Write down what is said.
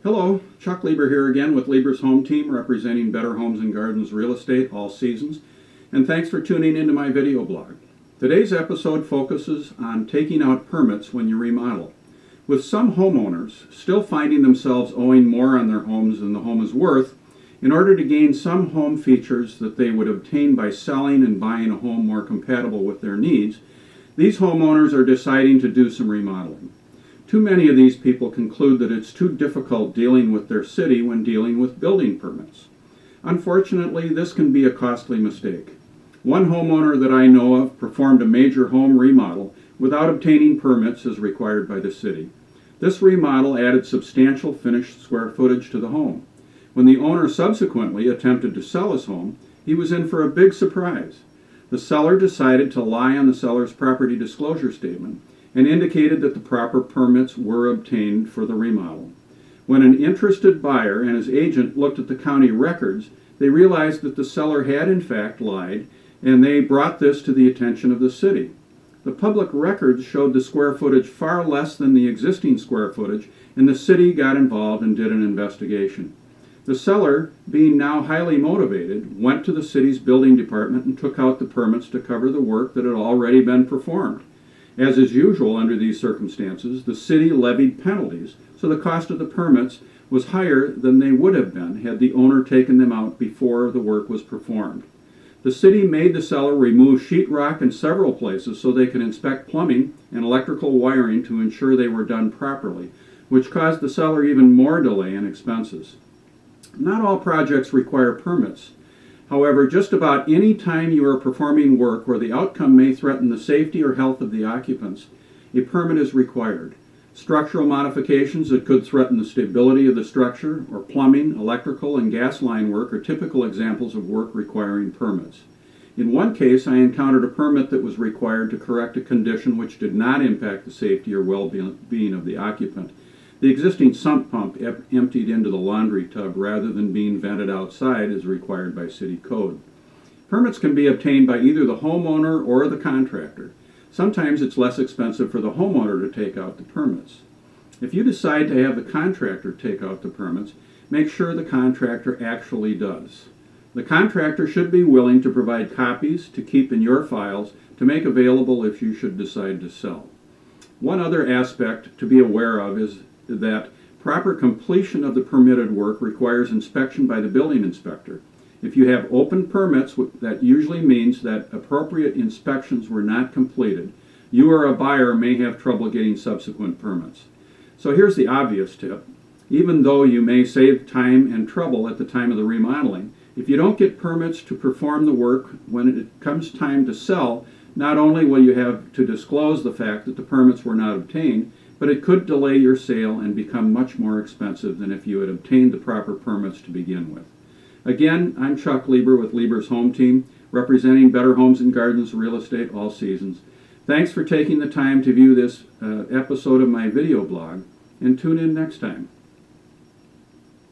Hello, Chuck Lieber here again with Lieber's Home Team, representing Better Homes and Gardens Real Estate all seasons, and thanks for tuning into my video blog. Today's episode focuses on taking out permits when you remodel. With some homeowners still finding themselves owing more on their homes than the home is worth, in order to gain some home features that they would obtain by selling and buying a home more compatible with their needs, these homeowners are deciding to do some remodeling. Too many of these people conclude that it's too difficult dealing with their city when dealing with building permits. Unfortunately, this can be a costly mistake. One homeowner that I know of performed a major home remodel without obtaining permits as required by the city. This remodel added substantial finished square footage to the home. When the owner subsequently attempted to sell his home, he was in for a big surprise. The seller decided to lie on the seller's property disclosure statement and indicated that the proper permits were obtained for the remodel. When an interested buyer and his agent looked at the county records, they realized that the seller had in fact lied, and they brought this to the attention of the city. The public records showed the square footage far less than the existing square footage, and the city got involved and did an investigation. The seller, being now highly motivated, went to the city's building department and took out the permits to cover the work that had already been performed. As is usual under these circumstances, the city levied penalties, so the cost of the permits was higher than they would have been had the owner taken them out before the work was performed. The city made the seller remove sheetrock in several places so they could inspect plumbing and electrical wiring to ensure they were done properly, which caused the seller even more delay and expenses. Not all projects require permits. However, just about any time you are performing work where the outcome may threaten the safety or health of the occupants, a permit is required. Structural modifications that could threaten the stability of the structure, or plumbing, electrical, and gas line work are typical examples of work requiring permits. In one case, I encountered a permit that was required to correct a condition which did not impact the safety or well-being of the occupant. The existing sump pump emptied into the laundry tub rather than being vented outside as required by city code. Permits can be obtained by either the homeowner or the contractor. Sometimes it's less expensive for the homeowner to take out the permits. If you decide to have the contractor take out the permits, make sure the contractor actually does. The contractor should be willing to provide copies to keep in your files to make available if you should decide to sell. One other aspect to be aware of is that proper completion of the permitted work requires inspection by the building inspector. If you have open permits, that usually means that appropriate inspections were not completed. You or a buyer may have trouble getting subsequent permits. So here's the obvious tip. Even though you may save time and trouble at the time of the remodeling, if you don't get permits to perform the work when it comes time to sell, not only will you have to disclose the fact that the permits were not obtained, but it could delay your sale and become much more expensive than if you had obtained the proper permits to begin with. Again, I'm Chuck Lieber with Lieber's Home Team, representing Better Homes and Gardens Real Estate all seasons. Thanks for taking the time to view this episode of my video blog, and tune in next time.